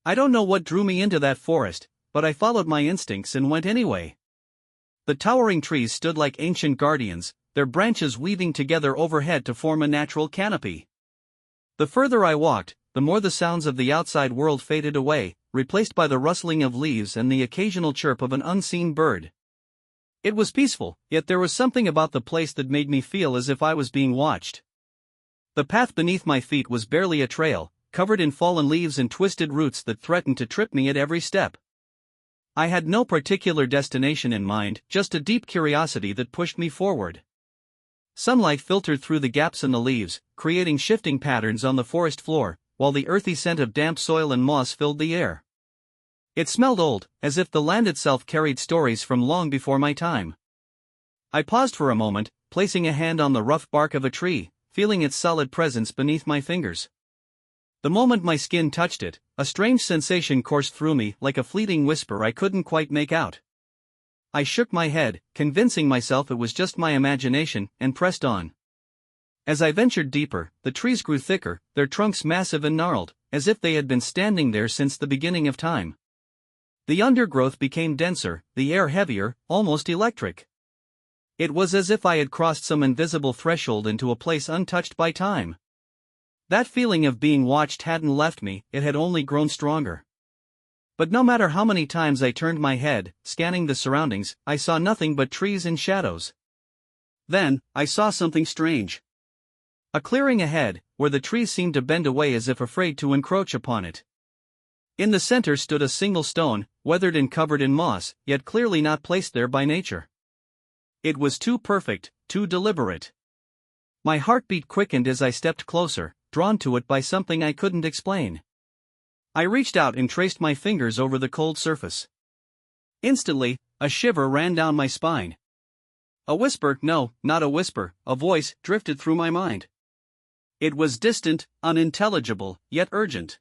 I don't know what drew me into that forest, but I followed my instincts and went anyway. The towering trees stood like ancient guardians, their branches weaving together overhead to form a natural canopy. The further I walked, the more the sounds of the outside world faded away, replaced by the rustling of leaves and the occasional chirp of an unseen bird. It was peaceful, yet there was something about the place that made me feel as if I was being watched. The path beneath my feet was barely a trail, covered in fallen leaves and twisted roots that threatened to trip me at every step. I had no particular destination in mind, just a deep curiosity that pushed me forward. Sunlight filtered through the gaps in the leaves, creating shifting patterns on the forest floor, while the earthy scent of damp soil and moss filled the air. It smelled old, as if the land itself carried stories from long before my time. I paused for a moment, placing a hand on the rough bark of a tree, feeling its solid presence beneath my fingers. The moment my skin touched it, a strange sensation coursed through me like a fleeting whisper I couldn't quite make out. I shook my head, convincing myself it was just my imagination, and pressed on. As I ventured deeper, the trees grew thicker, their trunks massive and gnarled, as if they had been standing there since the beginning of time. The undergrowth became denser, the air heavier, almost electric. It was as if I had crossed some invisible threshold into a place untouched by time. That feeling of being watched hadn't left me, it had only grown stronger. But no matter how many times I turned my head, scanning the surroundings, I saw nothing but trees and shadows. Then, I saw something strange. A clearing ahead, where the trees seemed to bend away as if afraid to encroach upon it. In the center stood a single stone, weathered and covered in moss, yet clearly not placed there by nature. It was too perfect, too deliberate. My heartbeat quickened as I stepped closer, drawn to it by something I couldn't explain. I reached out and traced my fingers over the cold surface. Instantly, a shiver ran down my spine. A whisper, no, not a whisper, a voice, drifted through my mind. It was distant, unintelligible, yet urgent.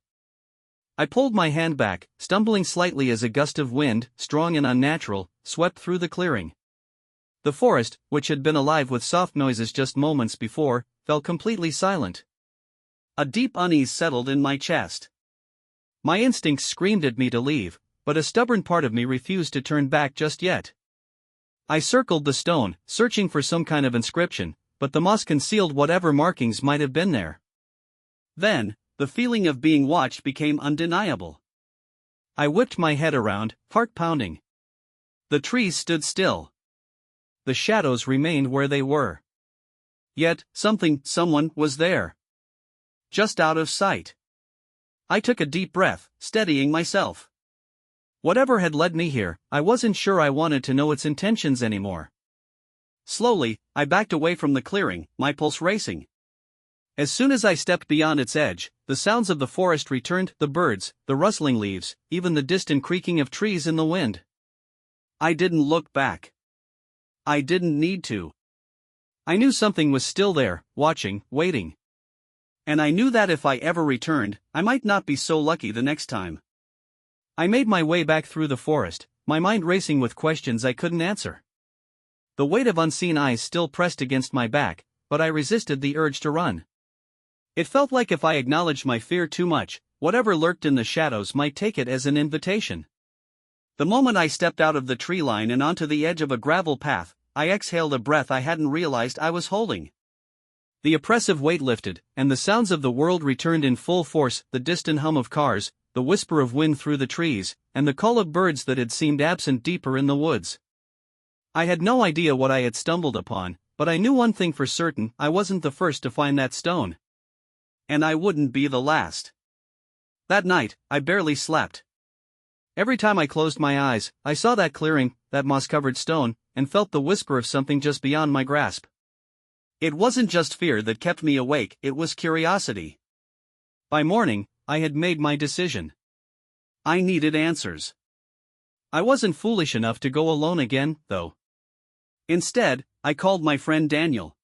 I pulled my hand back, stumbling slightly as a gust of wind, strong and unnatural, swept through the clearing. The forest, which had been alive with soft noises just moments before, fell completely silent. A deep unease settled in my chest. My instincts screamed at me to leave, but a stubborn part of me refused to turn back just yet. I circled the stone, searching for some kind of inscription, but the moss concealed whatever markings might have been there. Then, the feeling of being watched became undeniable. I whipped my head around, heart pounding. The trees stood still. The shadows remained where they were. Yet, someone was there. Just out of sight. I took a deep breath, steadying myself. Whatever had led me here, I wasn't sure I wanted to know its intentions anymore. Slowly, I backed away from the clearing, my pulse racing. As soon as I stepped beyond its edge, the sounds of the forest returned, the birds, the rustling leaves, even the distant creaking of trees in the wind. I didn't look back. I didn't need to. I knew something was still there, watching, waiting. And I knew that if I ever returned, I might not be so lucky the next time. I made my way back through the forest, my mind racing with questions I couldn't answer. The weight of unseen eyes still pressed against my back, but I resisted the urge to run. It felt like if I acknowledged my fear too much, whatever lurked in the shadows might take it as an invitation. The moment I stepped out of the tree line and onto the edge of a gravel path, I exhaled a breath I hadn't realized I was holding. The oppressive weight lifted, and the sounds of the world returned in full force, the distant hum of cars, the whisper of wind through the trees, and the call of birds that had seemed absent deeper in the woods. I had no idea what I had stumbled upon, but I knew one thing for certain: I wasn't the first to find that stone. And I wouldn't be the last. That night, I barely slept. Every time I closed my eyes, I saw that clearing, that moss-covered stone, and felt the whisper of something just beyond my grasp. It wasn't just fear that kept me awake, it was curiosity. By morning, I had made my decision. I needed answers. I wasn't foolish enough to go alone again, though. Instead, I called my friend Daniel.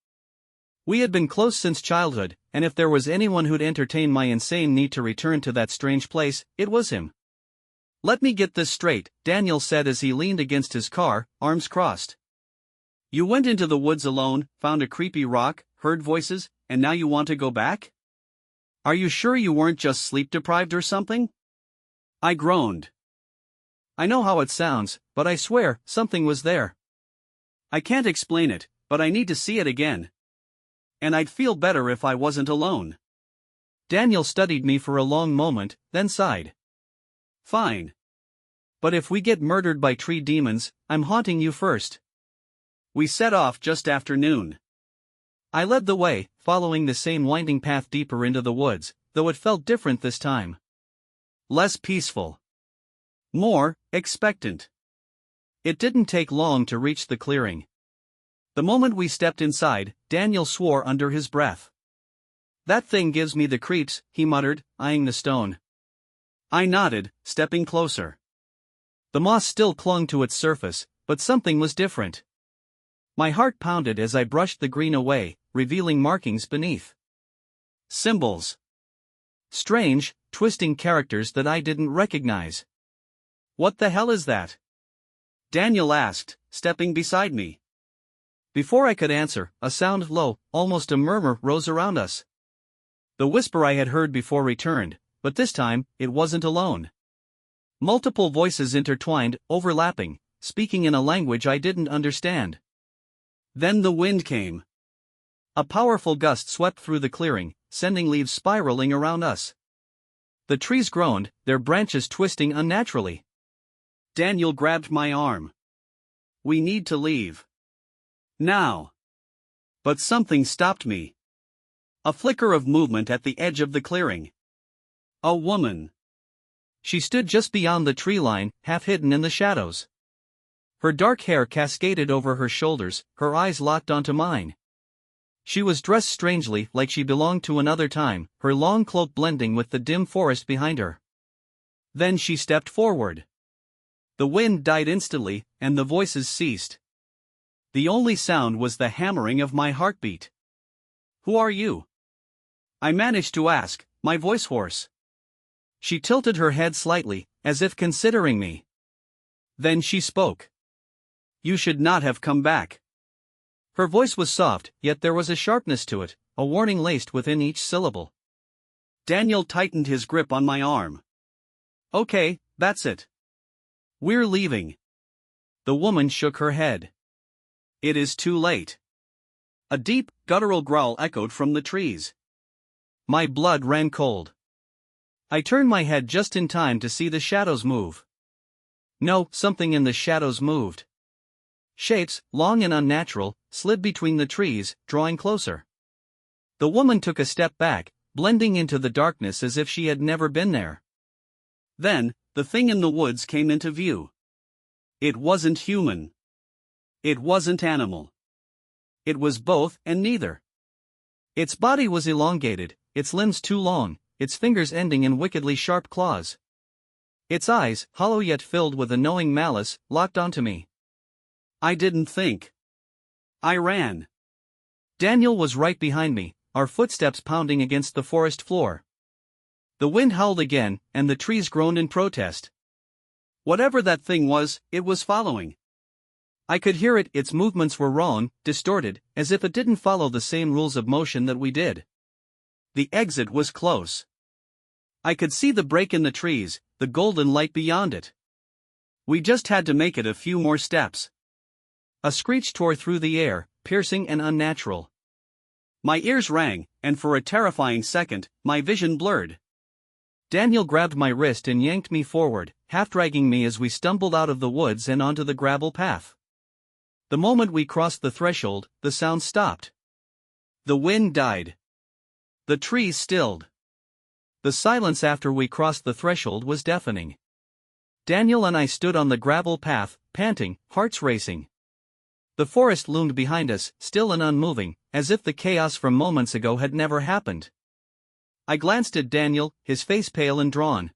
We had been close since childhood, and if there was anyone who'd entertain my insane need to return to that strange place, it was him. "Let me get this straight," Daniel said as he leaned against his car, arms crossed. "You went into the woods alone, found a creepy rock, heard voices, and now you want to go back? Are you sure you weren't just sleep-deprived or something?" I groaned. I know how it sounds, but I swear, something was there. I can't explain it, but I need to see it again. And I'd feel better if I wasn't alone. Daniel studied me for a long moment, then sighed. Fine. But if we get murdered by tree demons, I'm haunting you first. We set off just after noon. I led the way, following the same winding path deeper into the woods, though it felt different this time. Less peaceful. More expectant. It didn't take long to reach the clearing. The moment we stepped inside, Daniel swore under his breath. That thing gives me the creeps, he muttered, eyeing the stone. I nodded, stepping closer. The moss still clung to its surface, but something was different. My heart pounded as I brushed the green away, revealing markings beneath. Symbols. Strange, twisting characters that I didn't recognize. What the hell is that? Daniel asked, stepping beside me. Before I could answer, a sound low, almost a murmur, rose around us. The whisper I had heard before returned, but this time, it wasn't alone. Multiple voices intertwined, overlapping, speaking in a language I didn't understand. Then the wind came. A powerful gust swept through the clearing, sending leaves spiraling around us. The trees groaned, their branches twisting unnaturally. Daniel grabbed my arm. We need to leave. Now. But something stopped me. A flicker of movement at the edge of the clearing. A woman. She stood just beyond the tree line, half hidden in the shadows. Her dark hair cascaded over her shoulders, her eyes locked onto mine. She was dressed strangely, like she belonged to another time, her long cloak blending with the dim forest behind her. Then she stepped forward. The wind died instantly, and the voices ceased. The only sound was the hammering of my heartbeat. Who are you? I managed to ask, my voice hoarse. She tilted her head slightly, as if considering me. Then she spoke. You should not have come back. Her voice was soft, yet there was a sharpness to it, a warning laced within each syllable. Daniel tightened his grip on my arm. Okay, that's it. We're leaving. The woman shook her head. It is too late. A deep, guttural growl echoed from the trees. My blood ran cold. I turned my head just in time to see the shadows move. No, something in the shadows moved. Shapes, long and unnatural, slid between the trees, drawing closer. The woman took a step back, blending into the darkness as if she had never been there. Then, the thing in the woods came into view. It wasn't human. It wasn't animal. It was both and neither. Its body was elongated, its limbs too long, its fingers ending in wickedly sharp claws. Its eyes, hollow yet filled with a knowing malice, locked onto me. I didn't think. I ran. Daniel was right behind me, our footsteps pounding against the forest floor. The wind howled again, and the trees groaned in protest. Whatever that thing was, it was following. I could hear it, its movements were wrong, distorted, as if it didn't follow the same rules of motion that we did. The exit was close. I could see the break in the trees, the golden light beyond it. We just had to make it a few more steps. A screech tore through the air, piercing and unnatural. My ears rang, and for a terrifying second, my vision blurred. Daniel grabbed my wrist and yanked me forward, half dragging me as we stumbled out of the woods and onto the gravel path. The moment we crossed the threshold, the sound stopped. The wind died. The trees stilled. The silence after we crossed the threshold was deafening. Daniel and I stood on the gravel path, panting, hearts racing. The forest loomed behind us, still and unmoving, as if the chaos from moments ago had never happened. I glanced at Daniel, his face pale and drawn.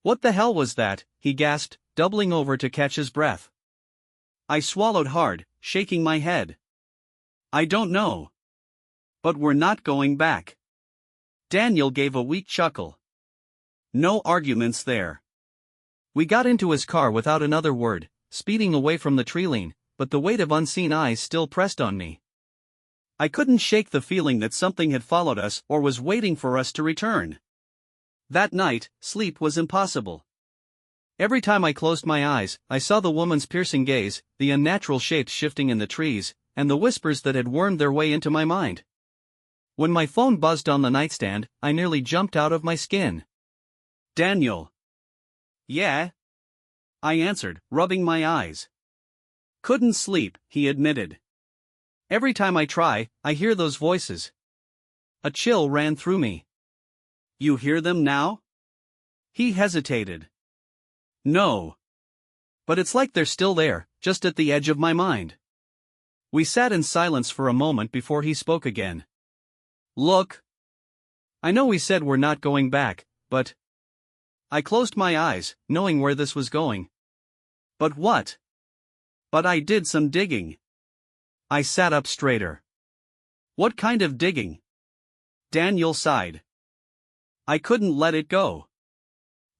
What the hell was that? He gasped, doubling over to catch his breath. I swallowed hard, shaking my head. I don't know. But we're not going back. Daniel gave a weak chuckle. No arguments there. We got into his car without another word, speeding away from the tree line, but the weight of unseen eyes still pressed on me. I couldn't shake the feeling that something had followed us or was waiting for us to return. That night, sleep was impossible. Every time I closed my eyes, I saw the woman's piercing gaze, the unnatural shapes shifting in the trees, and the whispers that had wormed their way into my mind. When my phone buzzed on the nightstand, I nearly jumped out of my skin. "Daniel." "Yeah?" I answered, rubbing my eyes. "Couldn't sleep," he admitted. "Every time I try, I hear those voices." A chill ran through me. "You hear them now?" He hesitated. "No. But it's like they're still there, just at the edge of my mind." We sat in silence for a moment before he spoke again. "Look. I know we said we're not going back, but..." I closed my eyes, knowing where this was going. "But what?" "But I did some digging." I sat up straighter. "What kind of digging?" Daniel sighed. "I couldn't let it go.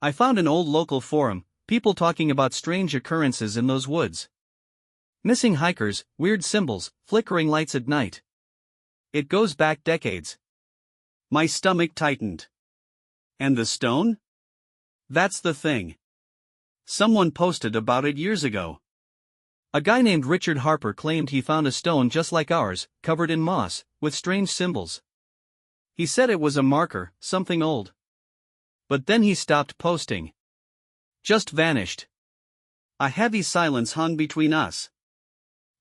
I found an old local forum, people talking about strange occurrences in those woods. Missing hikers, weird symbols, flickering lights at night. It goes back decades." My stomach tightened. "And the stone?" "That's the thing. Someone posted about it years ago. A guy named Richard Harper claimed he found a stone just like ours, covered in moss, with strange symbols. He said it was a marker, something old. But then he stopped posting. Just vanished." A heavy silence hung between us.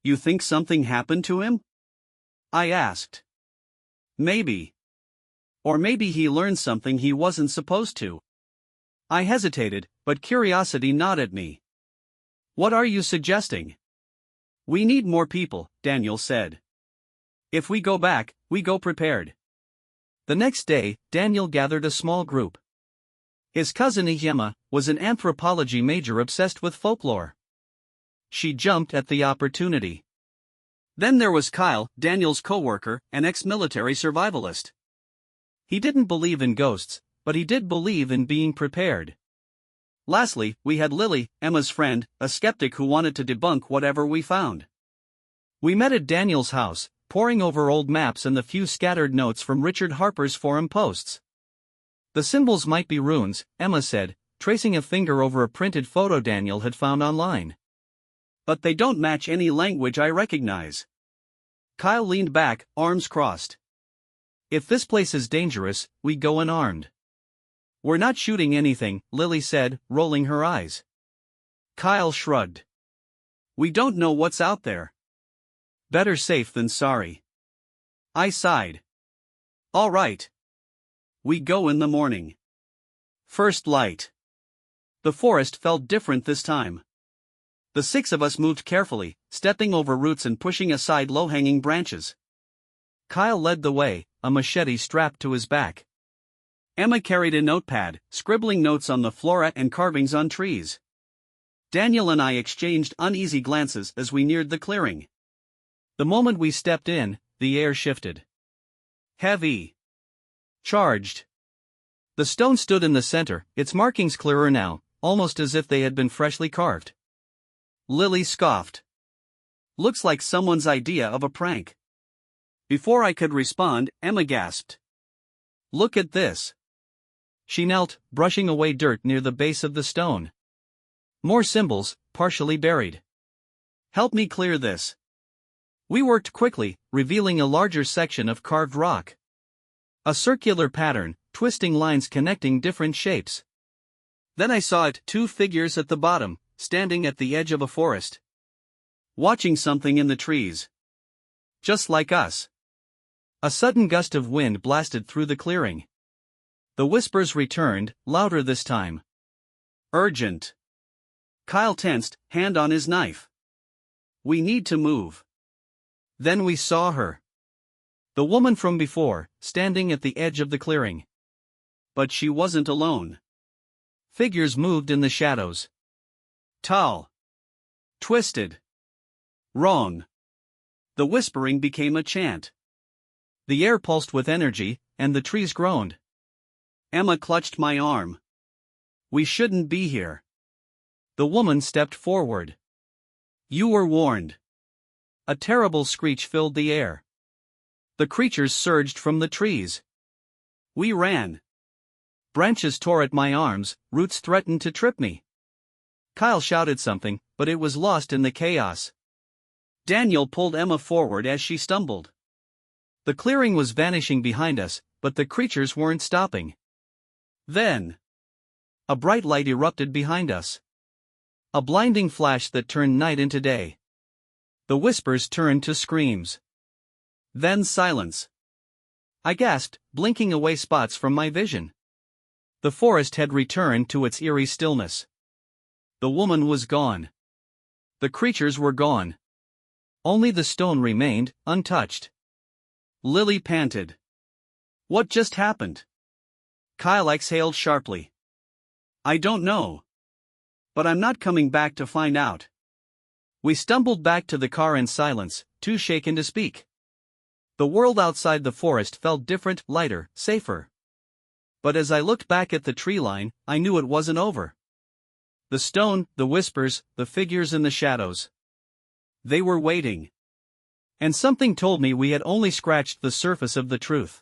"You think something happened to him?" I asked. "Maybe. Or maybe he learned something he wasn't supposed to." I hesitated, but curiosity gnawed at me. "What are you suggesting?" "We need more people," Daniel said. "If we go back, we go prepared." The next day, Daniel gathered a small group. His cousin Ihema was an anthropology major obsessed with folklore. She jumped at the opportunity. Then there was Kyle, Daniel's coworker, an ex-military survivalist. He didn't believe in ghosts, but he did believe in being prepared. Lastly, we had Lily, Emma's friend, a skeptic who wanted to debunk whatever we found. We met at Daniel's house, poring over old maps and the few scattered notes from Richard Harper's forum posts. "The symbols might be runes," Emma said, tracing a finger over a printed photo Daniel had found online. "But they don't match any language I recognize." Kyle leaned back, arms crossed. "If this place is dangerous, we go unarmed." "We're not shooting anything," Lily said, rolling her eyes. Kyle shrugged. "We don't know what's out there." "Better safe than sorry." I sighed. "All right. We go in the morning." First light. The forest felt different this time. The six of us moved carefully, stepping over roots and pushing aside low-hanging branches. Kyle led the way, a machete strapped to his back. Emma carried a notepad, scribbling notes on the flora and carvings on trees. Daniel and I exchanged uneasy glances as we neared the clearing. The moment we stepped in, the air shifted. Heavy. Charged. The stone stood in the center, its markings clearer now, almost as if they had been freshly carved. Lily scoffed. "Looks like someone's idea of a prank." Before I could respond, Emma gasped. "Look at this." She knelt, brushing away dirt near the base of the stone. More symbols, partially buried. "Help me clear this." We worked quickly, revealing a larger section of carved rock. A circular pattern, twisting lines connecting different shapes. Then I saw it, two figures at the bottom, standing at the edge of a forest. Watching something in the trees. Just like us. A sudden gust of wind blasted through the clearing. The whispers returned, louder this time. "Urgent." Kyle tensed, hand on his knife. "We need to move." Then we saw her. The woman from before, standing at the edge of the clearing. But she wasn't alone. Figures moved in the shadows. Tall. Twisted. Wrong. The whispering became a chant. The air pulsed with energy, and the trees groaned. Emma clutched my arm. "We shouldn't be here." The woman stepped forward. "You were warned." A terrible screech filled the air. The creatures surged from the trees. We ran. Branches tore at my arms, roots threatened to trip me. Kyle shouted something, but it was lost in the chaos. Daniel pulled Emma forward as she stumbled. The clearing was vanishing behind us, but the creatures weren't stopping. Then, a bright light erupted behind us. A blinding flash that turned night into day. The whispers turned to screams. Then silence. I gasped, blinking away spots from my vision. The forest had returned to its eerie stillness. The woman was gone. The creatures were gone. Only the stone remained, untouched. Lily panted. What just happened? Kyle exhaled sharply. I don't know. But I'm not coming back to find out. We stumbled back to the car in silence, too shaken to speak. The world outside the forest felt different, lighter, safer. But as I looked back at the tree line, I knew it wasn't over. The stone, the whispers, the figures in the shadows. They were waiting. And something told me we had only scratched the surface of the truth.